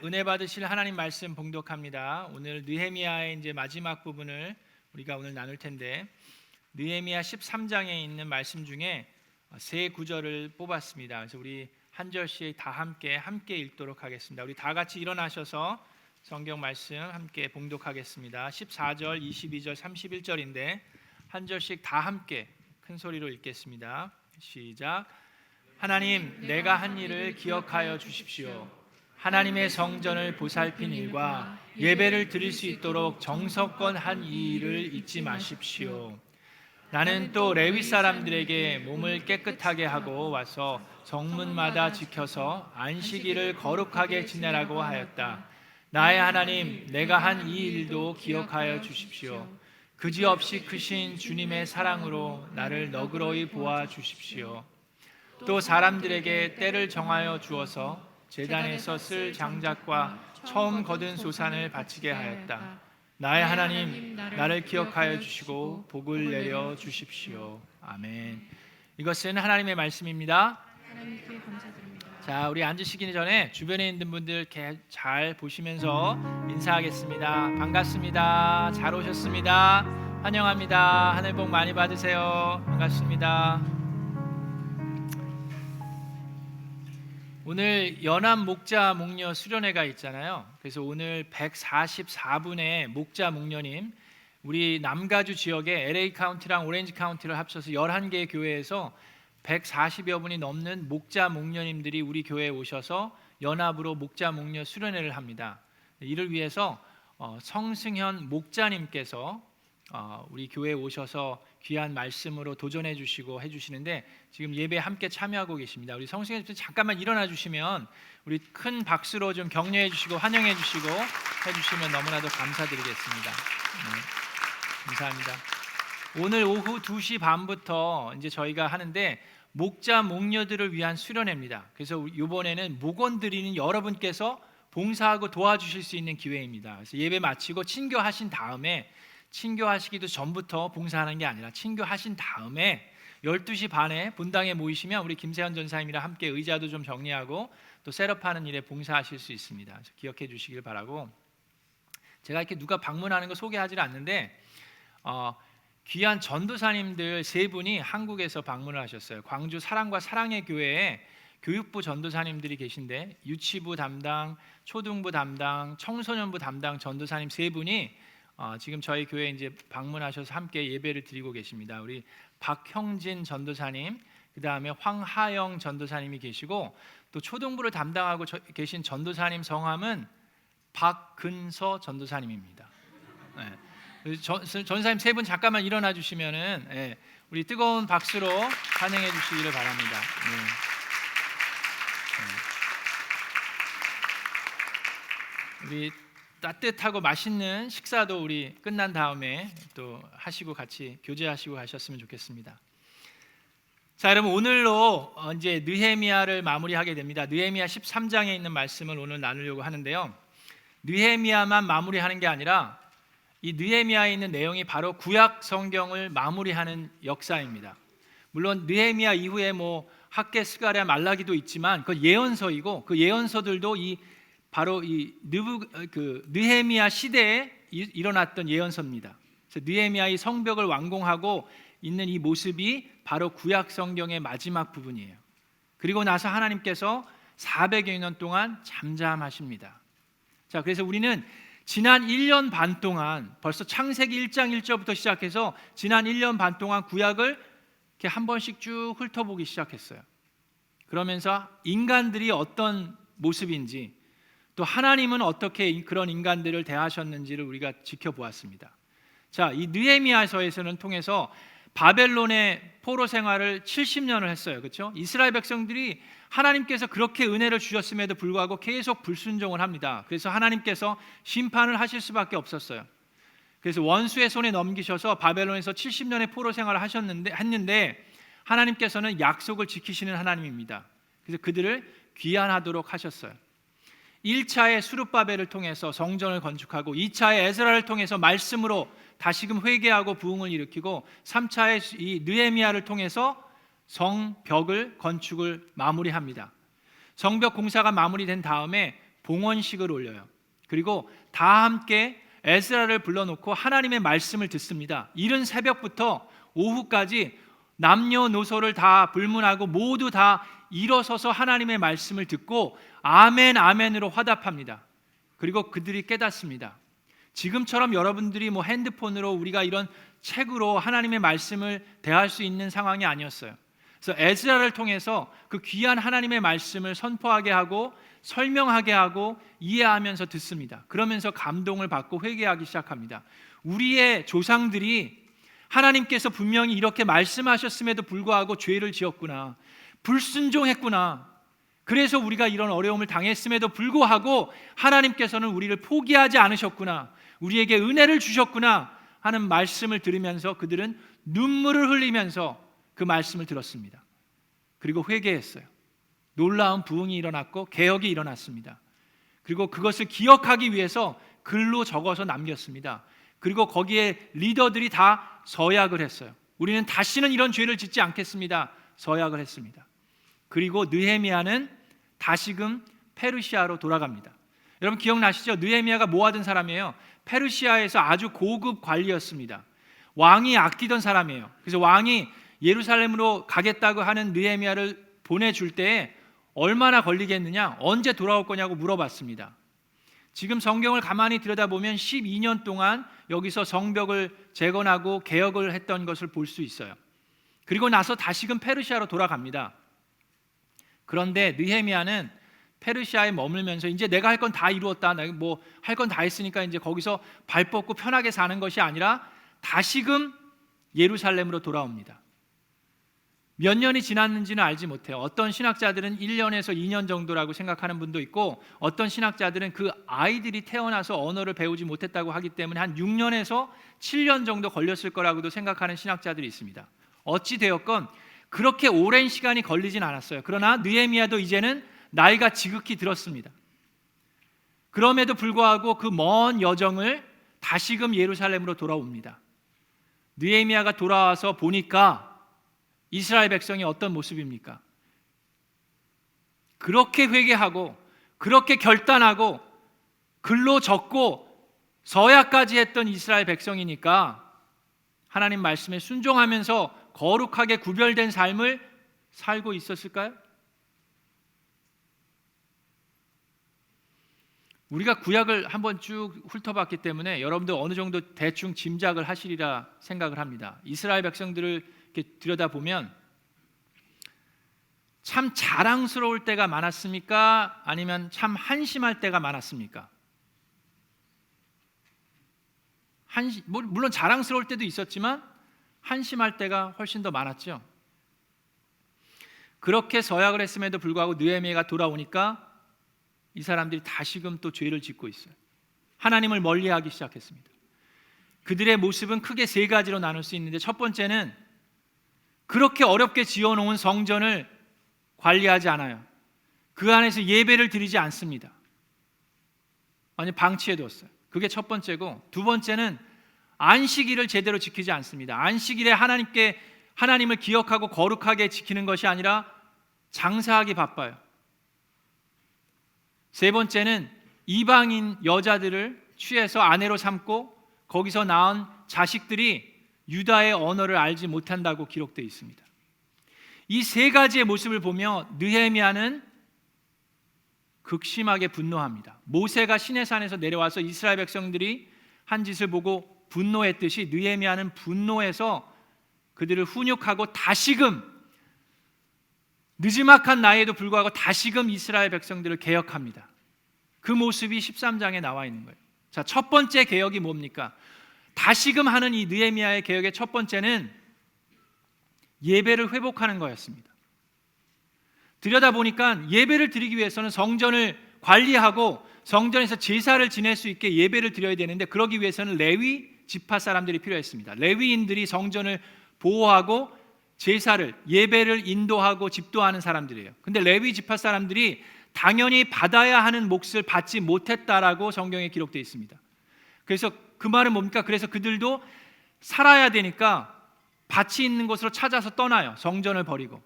은혜 받으실 하나님 말씀 봉독합니다. 오늘 느헤미야의 이제 마지막 부분을 우리가 오늘 나눌 텐데, 느헤미야 13장에 있는 말씀 중에 세 구절을 뽑았습니다. 그래서 우리 한 절씩 다 함께 읽도록 하겠습니다. 우리 다 같이 일어나셔서 성경 말씀 함께 봉독하겠습니다. 14절, 22절, 31절인데 한 절씩 다 함께 큰 소리로 읽겠습니다. 시작. 하나님, 내가 한 일을 기억하여 주십시오. 하나님의 성전을 보살핀 일과 예배를 드릴 수 있도록 정성껏 한 이 일을 잊지 마십시오. 나는 또 레위 사람들에게 몸을 깨끗하게 하고 와서 정문마다 지켜서 안식일을 거룩하게 지내라고 하였다. 나의 하나님, 내가 한 이 일도 기억하여 주십시오. 그지없이 크신 주님의 사랑으로 나를 너그러이 보아 주십시오. 또 사람들에게 때를 정하여 주어서 제단에서 쓸 장작과 처음 거둔 소산을 바치게 하였다. 나의 하나님, 나를 기억하여 주시고 복을 내려 주십시오. 아멘. 이것은 하나님의 말씀입니다. 하나님께 감사드립니다. 자, 우리 앉으시기 전에 주변에 있는 분들 이렇게 잘 보시면서 인사하겠습니다. 반갑습니다. 잘 오셨습니다. 환영합니다. 하늘 복 많이 받으세요. 반갑습니다. 오늘 연합 목자 목녀 수련회가 있잖아요. 그래서 오늘 144분의 목자 목녀님, 우리 남가주 지역의 LA 카운티랑 오렌지 카운티를 합쳐서 11개의 교회에서 140여 분이 넘는 목자 목녀님들이 우리 교회에 오셔서 연합으로 목자 목녀 수련회를 합니다. 이를 위해서 성승현 목자님께서 우리 교회에 오셔서 귀한 말씀으로 도전해 주시고 해주시는데 지금 예배에 함께 참여하고 계십니다. 우리 성승현 씨 잠깐만 일어나 주시면 우리 큰 박수로 좀 격려해 주시고 환영해 주시고 해주시면 너무나도 감사드리겠습니다. 감사합니다. 오늘 오후 2시 반부터 이제 저희가 하는데 목자 목녀들을 위한 수련회입니다. 그래서 이번에는 목원 드리는 여러분께서 봉사하고 도와주실 수 있는 기회입니다. 그래서 예배 마치고 친교하신 다음에, 친교하시기도 전부터 봉사하는 게 아니라 친교하신 다음에 12시 반에 본당에 모이시면 우리 김세현 전사님이랑 함께 의자도 좀 정리하고 또 셋업하는 일에 봉사하실 수 있습니다. 그래서 기억해 주시길 바라고, 제가 이렇게 누가 방문하는 거 소개하지 않는데 귀한 전도사님들 세 분이 한국에서 방문을 하셨어요. 광주 사랑과 사랑의 교회에 교육부 전도사님들이 계신데 유치부 담당, 초등부 담당, 청소년부 담당 전도사님 세 분이 지금 저희 교회에 이제 방문하셔서 함께 예배를 드리고 계십니다. 우리 박형진 전도사님, 그 다음에 황하영 전도사님이 계시고 또 초등부를 담당하고 계신 전도사님 성함은 박근서 전도사님입니다. 네. 전사님 세 분 잠깐만 일어나 주시면은 우리 뜨거운 박수로 환영해 주시기를 바랍니다. 우리 따뜻하고 맛있는 식사도 우리 끝난 다음에 또 하시고 같이 교제하시고 가셨으면 좋겠습니다. 자, 여러분, 오늘로 이제 느헤미야를 마무리하게 됩니다. 느헤미야 13장에 있는 말씀을 오늘 나누려고 하는데요. 느헤미야만 마무리하는 게 아니라 이 느헤미야에 있는 내용이 바로 구약 성경을 마무리하는 역사입니다. 물론 느헤미야 이후에 학개, 스가랴, 말라기도 있지만 그 예언서이고 그 예언서들도 바로 이 느헤미야 시대에 일어났던 예언서입니다. 그래서 느헤미야의 성벽을 완공하고 있는 이 모습이 바로 구약 성경의 마지막 부분이에요. 그리고 나서 하나님께서 400여 년 동안 잠잠하십니다. 자, 그래서 우리는 지난 1년 반 동안, 벌써 창세기 1장 1절부터 시작해서 지난 1년 반 동안 구약을 이렇게 한 번씩 쭉 훑어보기 시작했어요. 그러면서 인간들이 어떤 모습인지, 또 하나님은 어떻게 그런 인간들을 대하셨는지를 우리가 지켜보았습니다. 자, 이 느헤미야서에서는 통해서 바벨론의 포로 생활을 70년을 했어요. 그렇죠? 이스라엘 백성들이 하나님께서 그렇게 은혜를 주셨음에도 불구하고 계속 불순종을 합니다. 그래서 하나님께서 심판을 하실 수밖에 없었어요. 그래서 원수의 손에 넘기셔서 바벨론에서 70년의 포로 생활을 했는데 하나님께서는 약속을 지키시는 하나님입니다. 그래서 그들을 귀환하도록 하셨어요. 1차의 수룹바벨을 통해서 성전을 건축하고 2차의 에스라를 통해서 말씀으로 다시금 회개하고 부흥을 일으키고 3차의 이 느헤미야를 통해서 성벽을 건축을 마무리합니다. 성벽 공사가 마무리된 다음에 봉헌식을 올려요. 그리고 다 함께 에스라를 불러놓고 하나님의 말씀을 듣습니다. 이른 새벽부터 오후까지 남녀노소를 다 불문하고 모두 다 일어서서 하나님의 말씀을 듣고 아멘 아멘으로 화답합니다. 그리고 그들이 깨닫습니다. 지금처럼 여러분들이 핸드폰으로 우리가 이런 책으로 하나님의 말씀을 대할 수 있는 상황이 아니었어요. 그래서 에스라를 통해서 그 귀한 하나님의 말씀을 선포하게 하고 설명하게 하고 이해하면서 듣습니다. 그러면서 감동을 받고 회개하기 시작합니다. 우리의 조상들이 하나님께서 분명히 이렇게 말씀하셨음에도 불구하고 죄를 지었구나, 불순종했구나, 그래서 우리가 이런 어려움을 당했음에도 불구하고 하나님께서는 우리를 포기하지 않으셨구나, 우리에게 은혜를 주셨구나 하는 말씀을 들으면서 그들은 눈물을 흘리면서 그 말씀을 들었습니다. 그리고 회개했어요. 놀라운 부흥이 일어났고 개혁이 일어났습니다. 그리고 그것을 기억하기 위해서 글로 적어서 남겼습니다. 그리고 거기에 리더들이 다 서약을 했어요. 우리는 다시는 이런 죄를 짓지 않겠습니다. 서약을 했습니다. 그리고 느헤미야는 다시금 페르시아로 돌아갑니다. 여러분 기억나시죠? 느헤미야가 뭐 하던 사람이에요? 페르시아에서 아주 고급 관리였습니다. 왕이 아끼던 사람이에요. 그래서 왕이 예루살렘으로 가겠다고 하는 느헤미야를 보내줄 때에 얼마나 걸리겠느냐, 언제 돌아올 거냐고 물어봤습니다. 지금 성경을 가만히 들여다보면 12년 동안 여기서 성벽을 재건하고 개혁을 했던 것을 볼 수 있어요. 그리고 나서 다시금 페르시아로 돌아갑니다. 그런데 느헤미야는 페르시아에 머물면서 이제 내가 할 건 다 이루었다, 할 건 다 했으니까 이제 거기서 발 뻗고 편하게 사는 것이 아니라 다시금 예루살렘으로 돌아옵니다. 몇 년이 지났는지는 알지 못해요. 어떤 신학자들은 1년에서 2년 정도라고 생각하는 분도 있고, 어떤 신학자들은 그 아이들이 태어나서 언어를 배우지 못했다고 하기 때문에 한 6년에서 7년 정도 걸렸을 거라고도 생각하는 신학자들이 있습니다. 어찌 되었건 그렇게 오랜 시간이 걸리진 않았어요. 그러나 느헤미야도 이제는 나이가 지극히 들었습니다. 그럼에도 불구하고 그 먼 여정을 다시금 예루살렘으로 돌아옵니다. 느헤미야가 돌아와서 보니까 이스라엘 백성이 어떤 모습입니까? 그렇게 회개하고 그렇게 결단하고 글로 적고 서약까지 했던 이스라엘 백성이니까 하나님 말씀에 순종하면서 거룩하게 구별된 삶을 살고 있었을까요? 우리가 구약을 한번 쭉 훑어봤기 때문에 여러분들 어느 정도 대충 짐작을 하시리라 생각을 합니다. 이스라엘 백성들을 이렇게 들여다보면 참 자랑스러울 때가 많았습니까? 아니면 참 한심할 때가 많았습니까? 물론 자랑스러울 때도 있었지만 한심할 때가 훨씬 더 많았죠. 그렇게 서약을 했음에도 불구하고 느헤미야가 돌아오니까 이 사람들이 다시금 또 죄를 짓고 있어요. 하나님을 멀리하기 시작했습니다. 그들의 모습은 크게 세 가지로 나눌 수 있는데, 첫 번째는 그렇게 어렵게 지어놓은 성전을 관리하지 않아요. 그 안에서 예배를 드리지 않습니다. 아니, 방치해뒀어요. 그게 첫 번째고, 두 번째는 안식일을 제대로 지키지 않습니다. 안식일에 하나님을 기억하고 거룩하게 지키는 것이 아니라 장사하기 바빠요. 세 번째는 이방인 여자들을 취해서 아내로 삼고 거기서 낳은 자식들이 유다의 언어를 알지 못한다고 기록되어 있습니다. 이 세 가지의 모습을 보며 느헤미야는 극심하게 분노합니다. 모세가 시내산에서 내려와서 이스라엘 백성들이 한 짓을 보고 분노했듯이 느헤미야는 분노해서 그들을 훈육하고 다시금 느지막한 나이에도 불구하고 다시금 이스라엘 백성들을 개혁합니다. 그 모습이 13장에 나와 있는 거예요. 자, 첫 번째 개혁이 뭡니까? 다시금 하는 이 느헤미야의 개혁의 첫 번째는 예배를 회복하는 거였습니다. 들여다보니까 예배를 드리기 위해서는 성전을 관리하고 성전에서 제사를 지낼 수 있게 예배를 드려야 되는데, 그러기 위해서는 레위 지파 사람들이 필요했습니다. 레위인들이 성전을 보호하고 제사를, 예배를 인도하고 집도하는 사람들이에요. 근데 레위 지파 사람들이 당연히 받아야 하는 몫을 받지 못했다라고 성경에 기록되어 있습니다. 그래서 그 말은 뭡니까? 그래서 그들도 살아야 되니까 밭이 있는 곳으로 찾아서 떠나요. 성전을 버리고.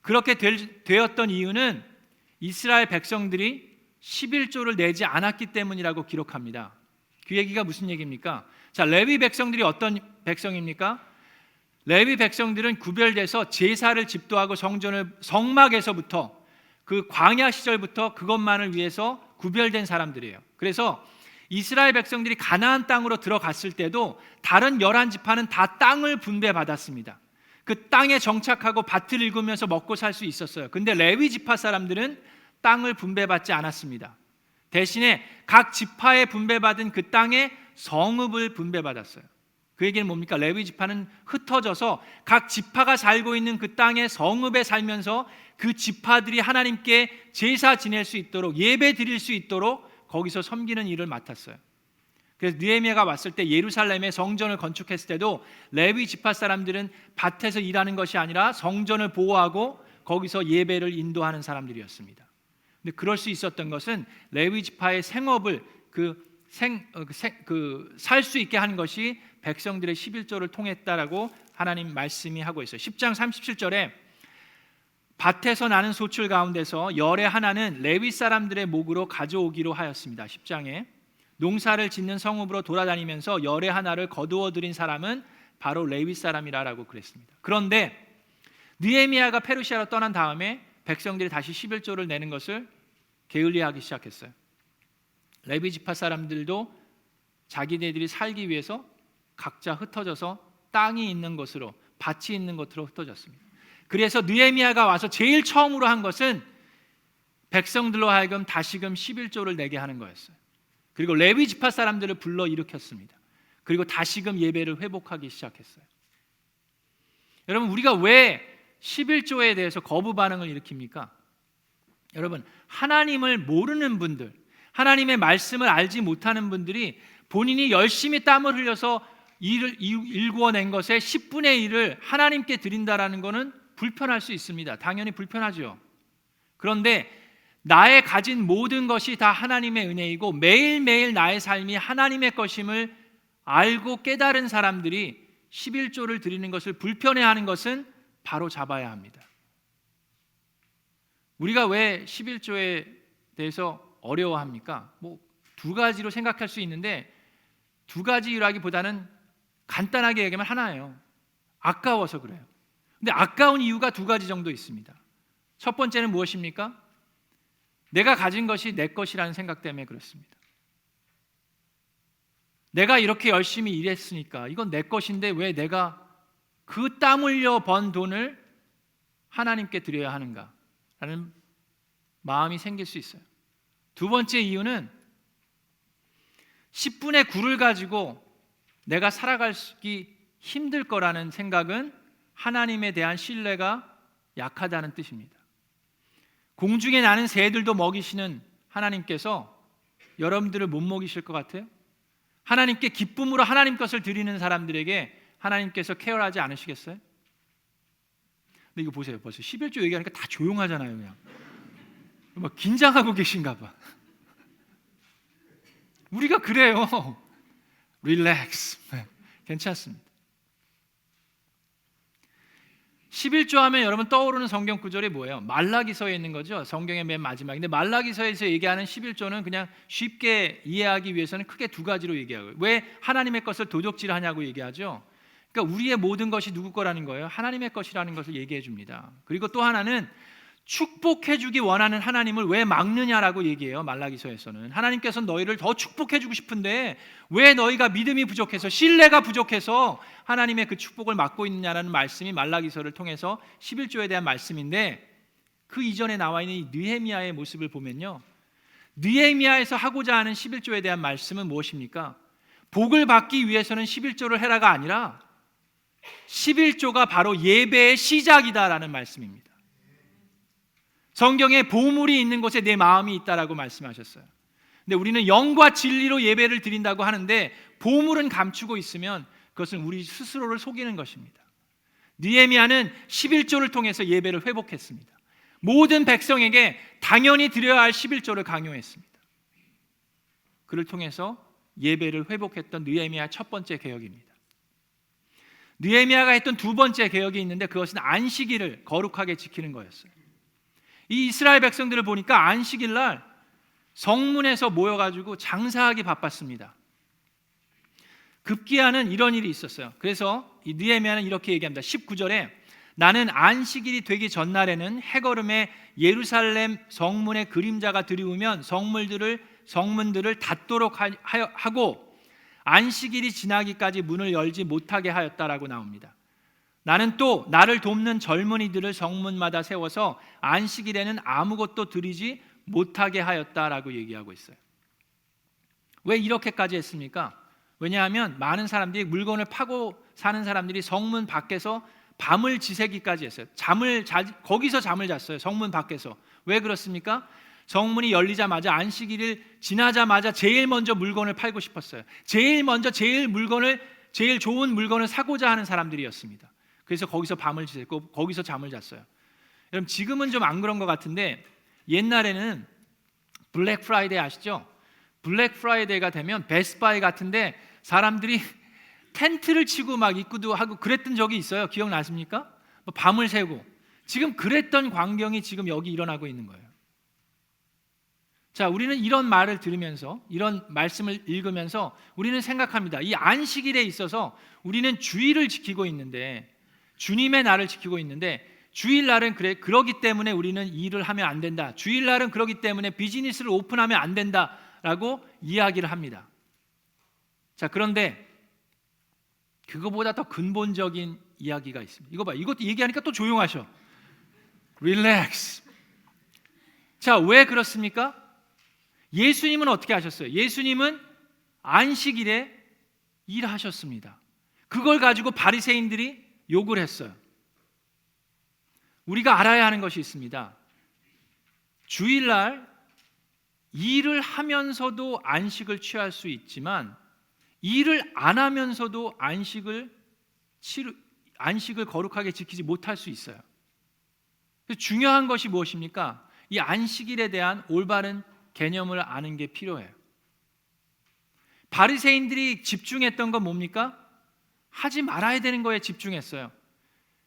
그렇게 되었던 이유는 이스라엘 백성들이 11조를 내지 않았기 때문이라고 기록합니다. 그 얘기가 무슨 얘기입니까? 자, 레위 백성들이 어떤 백성입니까? 레위 백성들은 구별돼서 제사를 집도하고 성막에서부터 그 광야 시절부터 그것만을 위해서 구별된 사람들이에요. 그래서 이스라엘 백성들이 가나안 땅으로 들어갔을 때도 다른 11지파는 다 땅을 분배받았습니다. 그 땅에 정착하고 밭을 일구면서 먹고 살 수 있었어요. 근데 레위 지파 사람들은 땅을 분배받지 않았습니다. 대신에 각 지파에 분배받은 그 땅에 성읍을 분배받았어요. 그 얘기는 뭡니까? 레위 지파는 흩어져서 각 지파가 살고 있는 그 땅의 성읍에 살면서 그 지파들이 하나님께 제사 지낼 수 있도록, 예배 드릴 수 있도록 거기서 섬기는 일을 맡았어요. 그래서 느헤미야가 왔을 때 예루살렘에 성전을 건축했을 때도 레위 지파 사람들은 밭에서 일하는 것이 아니라 성전을 보호하고 거기서 예배를 인도하는 사람들이었습니다. 근데 그럴 수 있었던 것은 레위 지파의 생업을 살 수 있게 하는 것이 백성들의 11조를 통했다라고 하나님 말씀이 하고 있어요. 10장 37절에 밭에서 나는 소출 가운데서 열의 하나는 레위 사람들의 목으로 가져오기로 하였습니다. 10장에 농사를 짓는 성읍으로 돌아다니면서 열의 하나를 거두어 들인 사람은 바로 레위 사람이라고 그랬습니다. 그런데 느헤미야가 페르시아로 떠난 다음에 백성들이 다시 11조를 내는 것을 게을리하기 시작했어요. 레위 지파 사람들도 자기네들이 살기 위해서 각자 흩어져서 땅이 있는 곳으로, 밭이 있는 곳으로 흩어졌습니다. 그래서 느헤미야가 와서 제일 처음으로 한 것은 백성들로 하여금 다시금 11조를 내게 하는 거였어요. 그리고 레위 지파 사람들을 불러 일으켰습니다. 그리고 다시금 예배를 회복하기 시작했어요. 여러분, 우리가 왜 11조에 대해서 거부 반응을 일으킵니까? 여러분, 하나님을 모르는 분들, 하나님의 말씀을 알지 못하는 분들이 본인이 열심히 땀을 흘려서 일구어낸 것의 10분의 1을 하나님께 드린다라는 것은 불편할 수 있습니다. 당연히 불편하죠. 그런데 나의 가진 모든 것이 다 하나님의 은혜이고 매일매일 나의 삶이 하나님의 것임을 알고 깨달은 사람들이 11조를 드리는 것을 불편해하는 것은 바로 잡아야 합니다. 우리가 왜 11조에 대해서 어려워합니까? 두 가지로 생각할 수 있는데 두 가지 이유라기보다는 간단하게 얘기하면 하나예요. 아까워서 그래요. 근데 아까운 이유가 두 가지 정도 있습니다. 첫 번째는 무엇입니까? 내가 가진 것이 내 것이라는 생각 때문에 그렇습니다. 내가 이렇게 열심히 일했으니까 이건 내 것인데 왜 내가 그 땀 흘려 번 돈을 하나님께 드려야 하는가? 라는 마음이 생길 수 있어요. 두 번째 이유는 10분의 9를 가지고 내가 살아가기 힘들 거라는 생각은 하나님에 대한 신뢰가 약하다는 뜻입니다. 공중에 나는 새들도 먹이시는 하나님께서 여러분들을 못 먹이실 것 같아요? 하나님께 기쁨으로 하나님 것을 드리는 사람들에게 하나님께서 케어하지 않으시겠어요? 근데 이거 보세요. 벌써 11조 얘기하니까 다 조용하잖아요. 그냥 막 긴장하고 계신가 봐. 우리가 그래요. 릴렉스. 괜찮습니다. 11조 하면 여러분 떠오르는 성경 구절이 뭐예요? 말라기서에 있는 거죠. 성경의 맨 마지막에. 근데 말라기서에서 얘기하는 11조는 그냥 쉽게 이해하기 위해서는 크게 두 가지로 얘기하고요. 왜 하나님의 것을 도적질하냐고 얘기하죠. 그러니까 우리의 모든 것이 누구 거라는 거예요? 하나님의 것이라는 것을 얘기해 줍니다. 그리고 또 하나는 축복해 주기 원하는 하나님을 왜 막느냐라고 얘기해요. 말라기서에서는 하나님께서는 너희를 더 축복해 주고 싶은데 왜 너희가 믿음이 부족해서, 신뢰가 부족해서 하나님의 그 축복을 막고 있느냐라는 말씀이 말라기서를 통해서 11조에 대한 말씀인데, 그 이전에 나와 있는 이 느헤미야의 모습을 보면요, 느헤미야에서 하고자 하는 11조에 대한 말씀은 무엇입니까? 복을 받기 위해서는 11조를 해라가 아니라 11조가 바로 예배의 시작이다라는 말씀입니다. 성경에 보물이 있는 곳에 내 마음이 있다라고 말씀하셨어요. 근데 우리는 영과 진리로 예배를 드린다고 하는데 보물은 감추고 있으면 그것은 우리 스스로를 속이는 것입니다. 느헤미야는 11조를 통해서 예배를 회복했습니다. 모든 백성에게 당연히 드려야 할 11조를 강요했습니다. 그를 통해서 예배를 회복했던 느헤미야 첫 번째 개혁입니다. 느헤미야가 했던 두 번째 개혁이 있는데 그것은 안식일을 거룩하게 지키는 거였어요. 이 이스라엘 백성들을 보니까 안식일 날 성문에서 모여가지고 장사하기 바빴습니다. 급기야는 이런 일이 있었어요. 그래서 이 느헤미야는 이렇게 얘기합니다. 19절에 나는 안식일이 되기 전날에는 해걸음에 예루살렘 성문의 그림자가 드리우면 성문들을 닫도록 하고 안식일이 지나기까지 문을 열지 못하게 하였다라고 나옵니다. 나는 또 나를 돕는 젊은이들을 성문마다 세워서 안식일에는 아무것도 드리지 못하게 하였다라고 얘기하고 있어요. 왜 이렇게까지 했습니까? 왜냐하면 많은 사람들이 물건을 파고 사는 사람들이 성문 밖에서 밤을 지새기까지 했어요. 거기서 잠을 잤어요. 성문 밖에서. 왜 그렇습니까? 성문이 열리자마자 안식일을 지나자마자 제일 먼저 물건을 팔고 싶었어요. 제일 좋은 물건을 사고자 하는 사람들이었습니다. 그래서 거기서 밤을 지새고 거기서 잠을 잤어요. 여러분 지금은 좀 안 그런 것 같은데 옛날에는 블랙 프라이데이 아시죠? 블랙 프라이데이가 되면 베스트바이 같은데 사람들이 텐트를 치고 막 입구도 하고 그랬던 적이 있어요. 기억나십니까? 밤을 새고. 지금 그랬던 광경이 지금 여기 일어나고 있는 거예요. 자, 우리는 이런 말을 들으면서 이런 말씀을 읽으면서 우리는 생각합니다. 이 안식일에 있어서 우리는 주일을 지키고 있는데 주님의 날을 지키고 있는데 주일날은 그러기 때문에 우리는 일을 하면 안 된다. 주일날은 그러기 때문에 비즈니스를 오픈하면 안 된다라고 이야기를 합니다. 자, 그런데 그거보다 더 근본적인 이야기가 있습니다. 이거 봐, 이것도 얘기하니까 또 조용하셔. 릴렉스. 자, 왜 그렇습니까? 예수님은 어떻게 하셨어요? 예수님은 안식일에 일하셨습니다. 그걸 가지고 바리새인들이 욕을 했어요. 우리가 알아야 하는 것이 있습니다. 주일날 일을 하면서도 안식을 취할 수 있지만 일을 안 하면서도 안식을 거룩하게 지키지 못할 수 있어요. 중요한 것이 무엇입니까? 이 안식일에 대한 올바른 개념을 아는 게 필요해요. 바리새인들이 집중했던 건 뭡니까? 하지 말아야 되는 거에 집중했어요.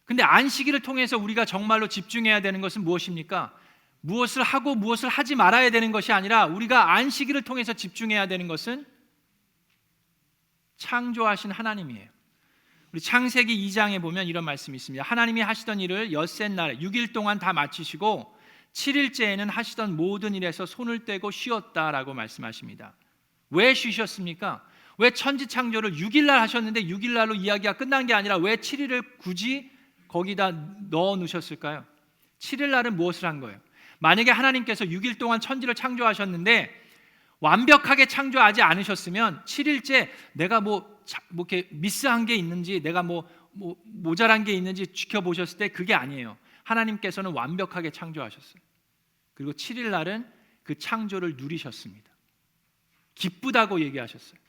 근데 안식일을 통해서 우리가 정말로 집중해야 되는 것은 무엇입니까? 무엇을 하고 무엇을 하지 말아야 되는 것이 아니라 우리가 안식일을 통해서 집중해야 되는 것은 창조하신 하나님이에요. 우리 창세기 2장에 보면 이런 말씀이 있습니다. 하나님이 하시던 일을 엿새 날 6일 동안 다 마치시고 7일째에는 하시던 모든 일에서 손을 떼고 쉬었다라고 말씀하십니다. 왜 쉬셨습니까? 왜 천지 창조를 6일날 하셨는데 6일날로 이야기가 끝난 게 아니라 왜 7일을 굳이 거기다 넣어 놓으셨을까요? 7일날은 무엇을 한 거예요? 만약에 하나님께서 6일 동안 천지를 창조하셨는데 완벽하게 창조하지 않으셨으면 7일째 내가 뭐 이렇게 미스한 게 있는지 내가 뭐 모자란 게 있는지 지켜보셨을 때 그게 아니에요. 하나님께서는 완벽하게 창조하셨어요. 그리고 7일 날은 그 창조를 누리셨습니다. 기쁘다고 얘기하셨어요.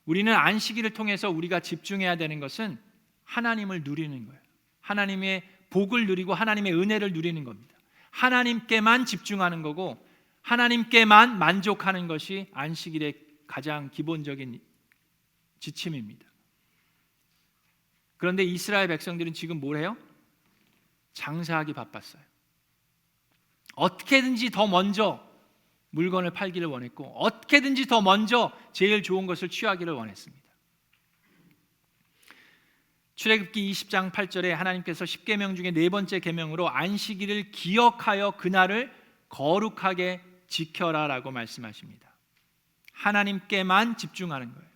우리는 안식일을 통해서 우리가 집중해야 되는 것은 하나님을 누리는 거예요. 하나님의 복을 누리고 하나님의 은혜를 누리는 겁니다. 하나님께만 집중하는 거고 하나님께만 만족하는 것이 안식일의 가장 기본적인 지침입니다. 그런데 이스라엘 백성들은 지금 뭘 해요? 장사하기 바빴어요. 어떻게든지 더 먼저 물건을 팔기를 원했고 어떻게든지 더 먼저 제일 좋은 것을 취하기를 원했습니다. 출애굽기 20장 8절에 하나님께서 10계명 중에 네 번째 계명으로 안식일을 기억하여 그날을 거룩하게 지켜라라고 말씀하십니다. 하나님께만 집중하는 거예요.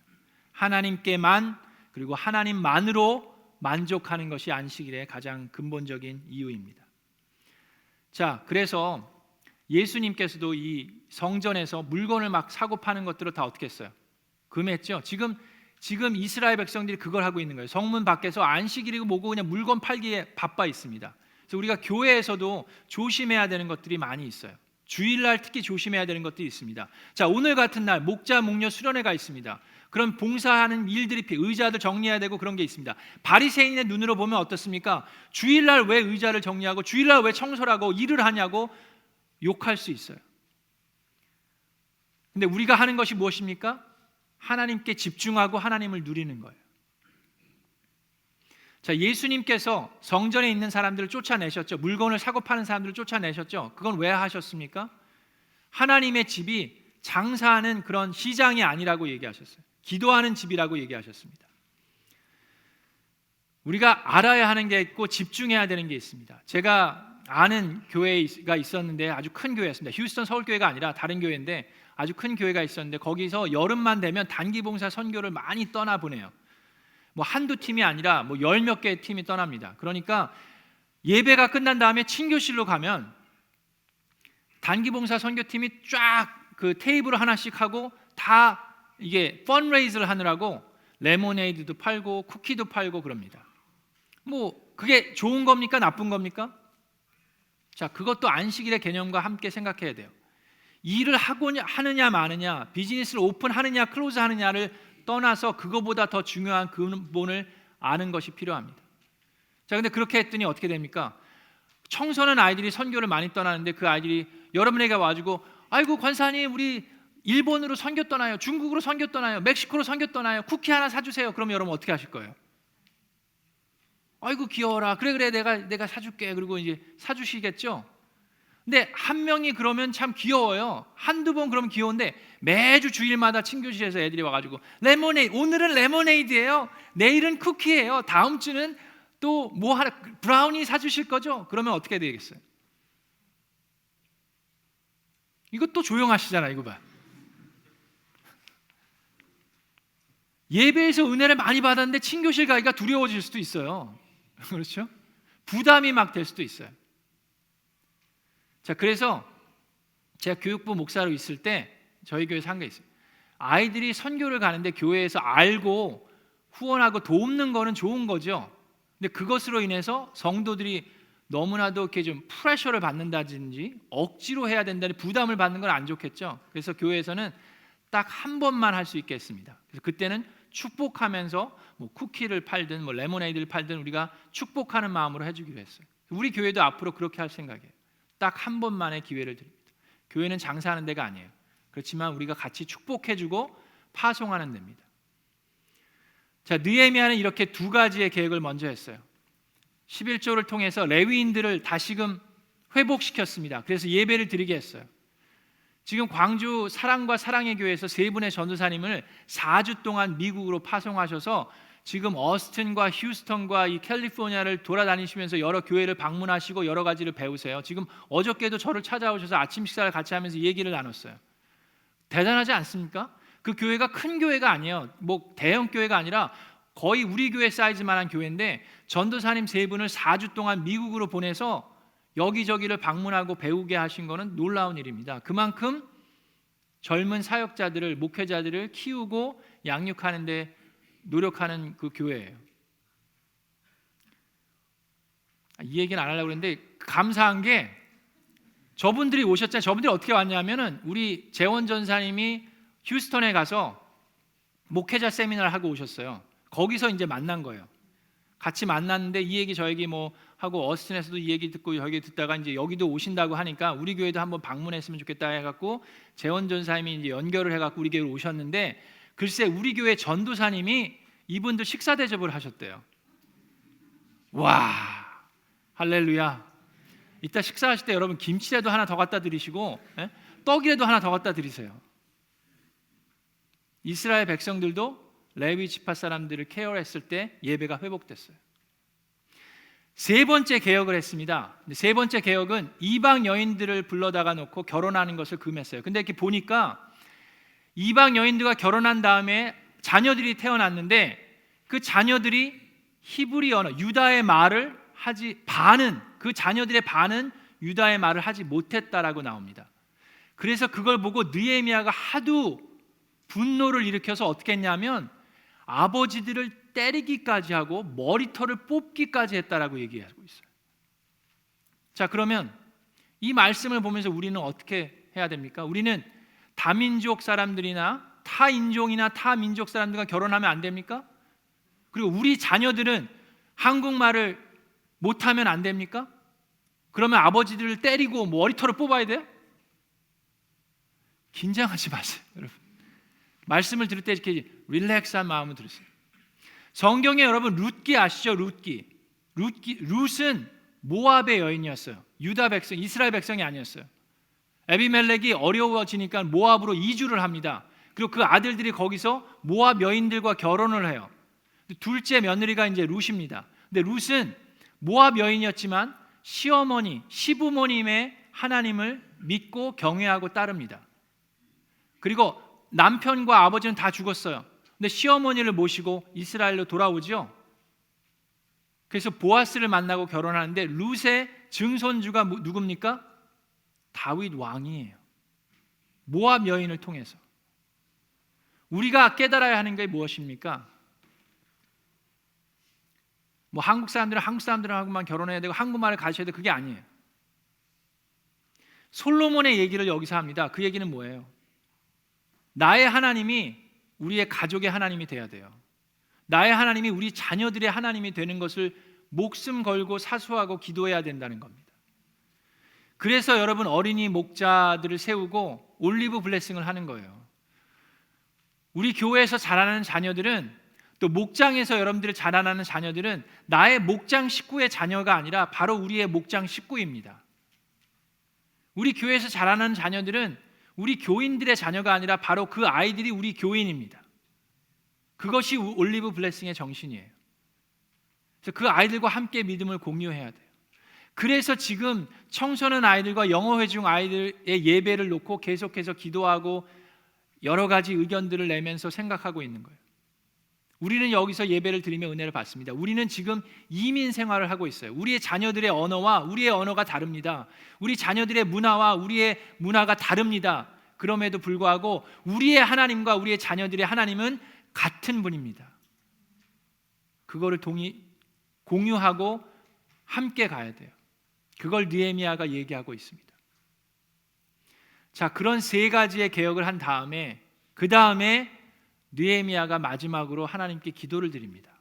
하나님께만 그리고 하나님만으로 만족하는 것이 안식일의 가장 근본적인 이유입니다. 자, 그래서 예수님께서도 이 성전에서 물건을 막 사고 파는 것들을 다 어떻게 했어요? 금했죠. 지금 이스라엘 백성들이 그걸 하고 있는 거예요. 성문 밖에서 안식일이고 뭐고 그냥 물건 팔기에 바빠 있습니다. 그래서 우리가 교회에서도 조심해야 되는 것들이 많이 있어요. 주일날 특히 조심해야 되는 것들이 있습니다. 자, 오늘 같은 날 목자 목녀 수련회가 있습니다. 그런 봉사하는 일들이 의자들 정리해야 되고 그런 게 있습니다. 바리새인의 눈으로 보면 어떻습니까? 주일날 왜 의자를 정리하고 주일날 왜 청소를 하고 일을 하냐고 욕할 수 있어요. 근데 우리가 하는 것이 무엇입니까? 하나님께 집중하고 하나님을 누리는 거예요. 자, 예수님께서 성전에 있는 사람들을 쫓아내셨죠. 물건을 사고 파는 사람들을 쫓아내셨죠. 그건 왜 하셨습니까? 하나님의 집이 장사하는 그런 시장이 아니라고 얘기하셨어요. 기도하는 집이라고 얘기하셨습니다. 우리가 알아야 하는 게 있고 집중해야 되는 게 있습니다. 제가 아는 교회가 있었는데 아주 큰 교회였습니다. 휴스턴 서울교회가 아니라 다른 교회인데 아주 큰 교회가 있었는데 거기서 여름만 되면 단기봉사 선교를 많이 떠나보내요. 뭐 한두 팀이 아니라 뭐 열 몇 개의 팀이 떠납니다. 그러니까 예배가 끝난 다음에 친교실로 가면 단기봉사 선교팀이 쫙 그 테이블을 하나씩 하고 다 이게 펀레이즈를 하느라고 레모네이드도 팔고 쿠키도 팔고 그럽니다. 뭐 그게 좋은 겁니까? 나쁜 겁니까? 자, 그것도 안식일의 개념과 함께 생각해야 돼요. 일을 하느냐 마느냐, 비즈니스를 오픈하느냐 클로즈하느냐를 떠나서 그거보다 더 중요한 근본을 아는 것이 필요합니다. 자, 근데 그렇게 했더니 어떻게 됩니까? 청소년 아이들이 선교를 많이 떠나는데 그 아이들이 여러분에게 와가지고 아이고 권사님 우리 일본으로 선교 떠나요, 중국으로 선교 떠나요, 멕시코로 선교 떠나요, 쿠키 하나 사주세요. 그러면 여러분 어떻게 하실 거예요? 아이고 귀여워라. 그래 내가 사줄게. 그리고 이제 사주시겠죠. 근데 한 명이 그러면 참 귀여워요. 한두 번 그러면 귀여운데 매주 주일마다 친교실에서 애들이 와가지고 레모네이드, 오늘은 레모네이드예요, 내일은 쿠키예요, 다음 주는 또 뭐 하나 브라우니 사주실 거죠? 그러면 어떻게 되겠어요? 이것도 조용하시잖아. 이거 봐. 예배에서 은혜를 많이 받았는데 친교실 가기가 두려워질 수도 있어요. 그렇죠? 부담이 막 될 수도 있어요. 자, 그래서 제가 교육부 목사로 있을 때 저희 교회에서 한 게 있어요. 아이들이 선교를 가는데 교회에서 알고 후원하고 돕는 거는 좋은 거죠. 근데 그것으로 인해서 성도들이 너무나도 이렇게 좀 프레셔를 받는다든지 억지로 해야 된다는 부담을 받는 건 안 좋겠죠. 그래서 교회에서는 딱 한 번만 할 수 있게 했습니다. 그래서 그때는 축복하면서 뭐 쿠키를 팔든 뭐 레모네이드를 팔든 우리가 축복하는 마음으로 해주기로 했어요. 우리 교회도 앞으로 그렇게 할 생각이에요. 딱 한 번만의 기회를 드립니다. 교회는 장사하는 데가 아니에요. 그렇지만 우리가 같이 축복해주고 파송하는 데입니다. 자, 느헤미야는 이렇게 두 가지의 계획을 먼저 했어요. 11조를 통해서 레위인들을 다시금 회복시켰습니다. 그래서 예배를 드리게 했어요. 지금 광주 사랑과 사랑의 교회에서 세 분의 전도사님을 4주 동안 미국으로 파송하셔서 지금 어스틴과 휴스턴과 이 캘리포니아를 돌아다니시면서 여러 교회를 방문하시고 여러 가지를 배우세요. 지금 어저께도 저를 찾아오셔서 아침 식사를 같이 하면서 얘기를 나눴어요. 대단하지 않습니까? 그 교회가 큰 교회가 아니에요. 뭐 대형 교회가 아니라 거의 우리 교회 사이즈만한 교회인데 전도사님 세 분을 4주 동안 미국으로 보내서 여기저기를 방문하고 배우게 하신 것은 놀라운 일입니다. 그만큼 젊은 사역자들을, 목회자들을 키우고 양육하는 데 노력하는 그 교회예요. 이 얘기는 안 하려고 했는데 감사한 게 저분들이 오셨잖아요. 저분들이 어떻게 왔냐면은 우리 재원 전사님이 휴스턴에 가서 목회자 세미나를 하고 오셨어요. 거기서 이제 만난 거예요. 같이 만났는데 이 얘기 저 얘기 뭐 하고 어스틴에서도 이 얘기 듣고 여기 듣다가 이제 여기도 오신다고 하니까 우리 교회도 한번 방문했으면 좋겠다 해갖고 재원 전사님이 이제 연결을 해갖고 우리 교회로 오셨는데 글쎄 우리 교회 전도사님이 이분들 식사 대접을 하셨대요. 와, 할렐루야. 이따 식사하실 때 여러분 김치라도 하나 더 갖다 드리시고 떡이라도 하나 더 갖다 드리세요. 이스라엘 백성들도 레위 지파 사람들을 케어했을 때 예배가 회복됐어요. 세 번째 개혁을 했습니다. 세 번째 개혁은 이방 여인들을 불러다가 놓고 결혼하는 것을 금했어요. 근데 이렇게 보니까 이방 여인들과 결혼한 다음에 자녀들이 태어났는데 그 자녀들이 히브리 언어, 유다의 말을 하지 반은 그 자녀들의 반은 유다의 말을 하지 못했다라고 나옵니다. 그래서 그걸 보고 느헤미야가 하도 분노를 일으켜서 어떻게 했냐면 아버지들을 때리기까지 하고 머리털을 뽑기까지 했다라고 얘기하고 있어요. 자, 그러면 이 말씀을 보면서 우리는 어떻게 해야 됩니까? 우리는 다민족 사람들이나 타인종이나 타민족 사람들과 결혼하면 안 됩니까? 그리고 우리 자녀들은 한국말을 못하면 안 됩니까? 그러면 아버지들을 때리고 머리털을 뽑아야 돼요? 긴장하지 마세요, 여러분. 말씀을 들을 때 이렇게 릴렉스한 마음을 들으세요. 성경에 여러분 룻기 아시죠? 룻은 모압의 여인이었어요. 유다 백성, 이스라엘 백성이 아니었어요. 에비멜렉이 어려워지니까 모압으로 이주를 합니다. 그리고 그 아들들이 거기서 모압 여인들과 결혼을 해요. 둘째 며느리가 이제 룻입니다. 근데 룻은 모압 여인이었지만 시어머니, 시부모님의 하나님을 믿고 경외하고 따릅니다. 그리고 남편과 아버지는 다 죽었어요. 근데 시어머니를 모시고 이스라엘로 돌아오죠. 그래서 보아스를 만나고 결혼하는데 룻의 증손주가 누굽니까? 다윗 왕이에요. 모압 여인을 통해서. 우리가 깨달아야 하는 게 무엇입니까? 뭐 한국 사람들하고만 결혼해야 되고 한국말을 가르쳐야 되고 그게 아니에요. 솔로몬의 얘기를 여기서 합니다. 그 얘기는 뭐예요? 나의 하나님이 우리의 가족의 하나님이 돼야 돼요. 나의 하나님이 우리 자녀들의 하나님이 되는 것을 목숨 걸고 사수하고 기도해야 된다는 겁니다. 그래서 여러분 어린이 목자들을 세우고 올리브 블레싱을 하는 거예요. 우리 교회에서 자라나는 자녀들은, 또 목장에서 여러분들이 자라나는 자녀들은 나의 목장 식구의 자녀가 아니라 바로 우리의 목장 식구입니다. 우리 교회에서 자라나는 자녀들은 우리 교인들의 자녀가 아니라 바로 그 아이들이 우리 교인입니다. 그것이 올리브 블레싱의 정신이에요. 그래서 그 아이들과 함께 믿음을 공유해야 돼요. 그래서 지금 청소년 아이들과 영어회 중 아이들의 예배를 놓고 계속해서 기도하고 여러 가지 의견들을 내면서 생각하고 있는 거예요. 우리는 여기서 예배를 드리며 은혜를 받습니다. 우리는 지금 이민 생활을 하고 있어요. 우리의 자녀들의 언어와 우리의 언어가 다릅니다. 우리 자녀들의 문화와 우리의 문화가 다릅니다. 그럼에도 불구하고 우리의 하나님과 우리의 자녀들의 하나님은 같은 분입니다. 그거를 공유하고 함께 가야 돼요. 그걸 느헤미야가 얘기하고 있습니다. 자, 그런 세 가지의 개혁을 한 다음에 그 다음에 느헤미야가 마지막으로 하나님께 기도를 드립니다.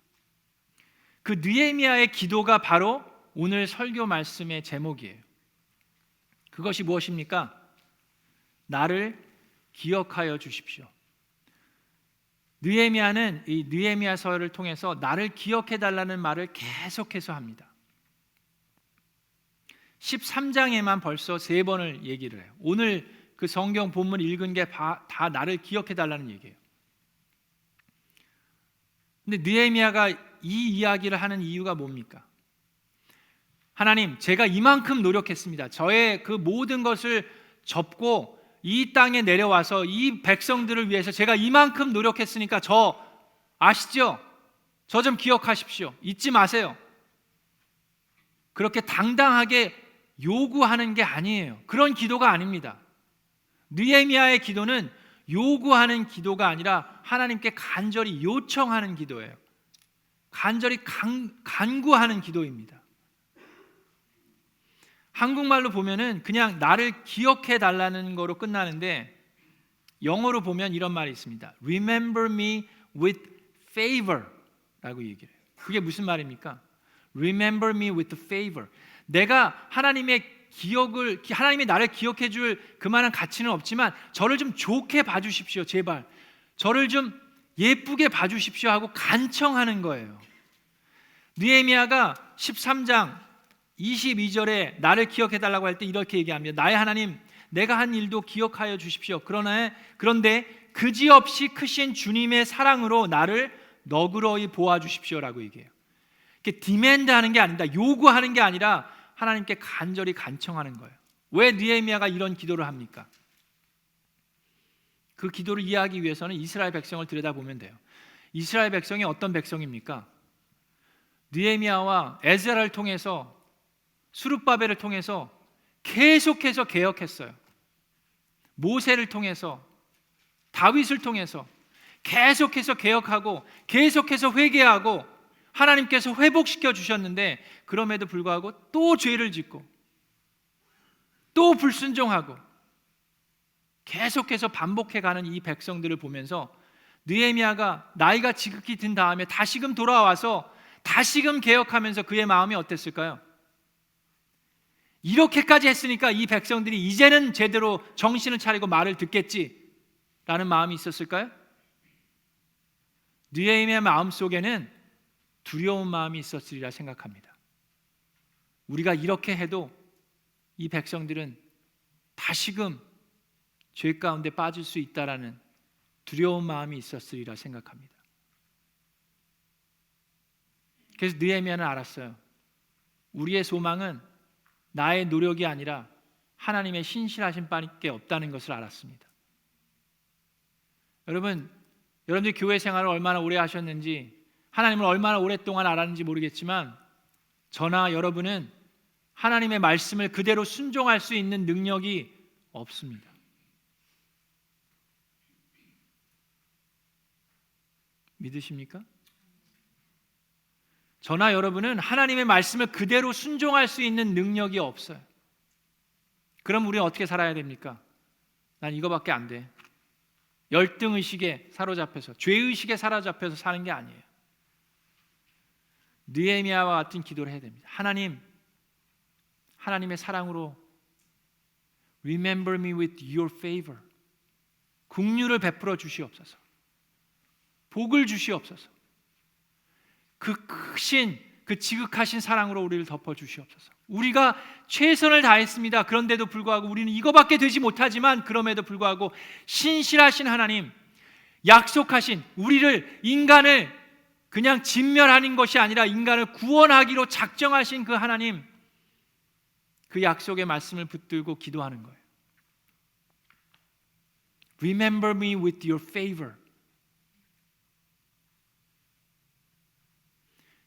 그 느헤미야의 기도가 바로 오늘 설교 말씀의 제목이에요. 그것이 무엇입니까? 나를 기억하여 주십시오. 느헤미야는 이 느헤미야서를 통해서 나를 기억해 달라는 말을 계속해서 합니다. 13장에만 벌써 3번을 얘기를 해요. 오늘 그 성경 본문 읽은 게 다 나를 기억해 달라는 얘기예요. 근데 느헤미야가 이 이야기를 하는 이유가 뭡니까? 하나님, 제가 이만큼 노력했습니다. 저의 그 모든 것을 접고 이 땅에 내려와서 이 백성들을 위해서 제가 이만큼 노력했으니까 저 아시죠? 저 좀 기억하십시오. 잊지 마세요. 그렇게 당당하게 요구하는 게 아니에요. 그런 기도가 아닙니다. 느헤미야의 기도는 요구하는 기도가 아니라 하나님께 간절히 요청하는 기도예요. 간절히 간구하는 기도입니다. 한국말로 보면은 그냥 나를 기억해 달라는 거로 끝나는데 영어로 보면 이런 말이 있습니다. Remember me with favor 라고 얘기를 해요. 그게 무슨 말입니까? Remember me with favor. 내가 하나님이 나를 기억해 줄 그만한 가치는 없지만 저를 좀 좋게 봐주십시오. 제발 저를 좀 예쁘게 봐주십시오 하고 간청하는 거예요. 느헤미야가 13장 22절에 나를 기억해 달라고 할 때 이렇게 얘기합니다. 나의 하나님, 내가 한 일도 기억하여 주십시오. 그런데 그지없이 크신 주님의 사랑으로 나를 너그러이 보아주십시오라고 얘기해요. 이렇게 디맨드하는 게 아니다. 요구하는 게 아니라 하나님께 간절히 간청하는 거예요. 왜 느헤미야가 이런 기도를 합니까? 그 기도를 이해하기 위해서는 이스라엘 백성을 들여다보면 돼요. 이스라엘 백성이 어떤 백성입니까? 느헤미야와 에스라를 통해서, 수룹바벨을 통해서 계속해서 개혁했어요. 모세를 통해서, 다윗을 통해서 계속해서 개혁하고 계속해서 회개하고 하나님께서 회복시켜 주셨는데 그럼에도 불구하고 또 죄를 짓고 또 불순종하고 계속해서 반복해가는 이 백성들을 보면서 느헤미야가 나이가 지극히 든 다음에 다시금 돌아와서 다시금 개혁하면서 그의 마음이 어땠을까요? 이렇게까지 했으니까 이 백성들이 이제는 제대로 정신을 차리고 말을 듣겠지라는 마음이 있었을까요? 느헤미야 마음속에는 두려운 마음이 있었으리라 생각합니다. 우리가 이렇게 해도 이 백성들은 다시금 죄 가운데 빠질 수 있다라는 두려운 마음이 있었으리라 생각합니다. 그래서 느헤미야는 알았어요. 우리의 소망은 나의 노력이 아니라 하나님의 신실하신 밖에 없다는 것을 알았습니다. 여러분들 교회 생활을 얼마나 오래 하셨는지, 하나님을 얼마나 오랫동안 알았는지 모르겠지만 저나 여러분은 하나님의 말씀을 그대로 순종할 수 있는 능력이 없습니다. 믿으십니까? 저나 여러분은 하나님의 말씀을 그대로 순종할 수 있는 능력이 없어요. 그럼 우리는 어떻게 살아야 됩니까? 난 이거밖에 안 돼. 열등의식에 사로잡혀서, 죄의식에 사로잡혀서 사는 게 아니에요. 느헤미야와 같은 기도를 해야 됩니다. 하나님의 사랑으로 Remember me with your favor. 긍휼을 베풀어 주시옵소서. 복을 주시옵소서. 그 크신, 그 지극하신 사랑으로 우리를 덮어 주시옵소서. 우리가 최선을 다했습니다. 그런데도 불구하고 우리는 이거밖에 되지 못하지만 그럼에도 불구하고 신실하신 하나님, 약속하신 인간을 그냥 진멸하는 것이 아니라 인간을 구원하기로 작정하신 그 하나님, 그 약속의 말씀을 붙들고 기도하는 거예요. Remember me with your favor.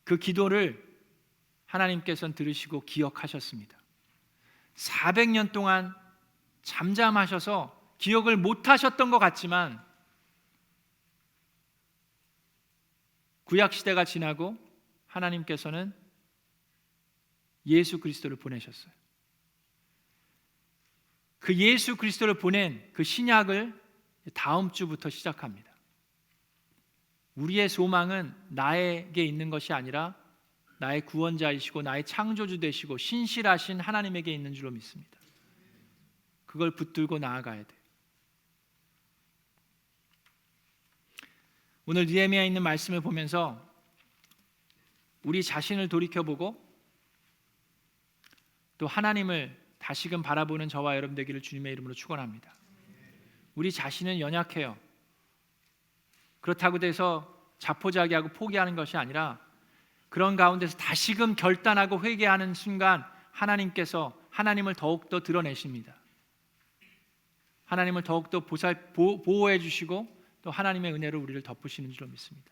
그 기도를 하나님께서는 들으시고 기억하셨습니다. 400년 동안 잠잠하셔서 기억을 못하셨던 것 같지만 구약시대가 지나고 하나님께서는 예수 그리스도를 보내셨어요. 그 예수 그리스도를 보낸 그 신약을 다음 주부터 시작합니다. 우리의 소망은 나에게 있는 것이 아니라 나의 구원자이시고 나의 창조주 되시고 신실하신 하나님에게 있는 줄로 믿습니다. 그걸 붙들고 나아가야 돼요. 오늘 느헤미야에 있는 말씀을 보면서 우리 자신을 돌이켜보고 또 하나님을 다시금 바라보는 저와 여러분 되기를 주님의 이름으로 축원합니다. 우리 자신은 연약해요. 그렇다고 해서 자포자기하고 포기하는 것이 아니라 그런 가운데서 다시금 결단하고 회개하는 순간 하나님께서 하나님을 더욱더 드러내십니다. 하나님을 더욱더 보호해 주시고 또 하나님의 은혜로 우리를 덮으시는 줄로 믿습니다.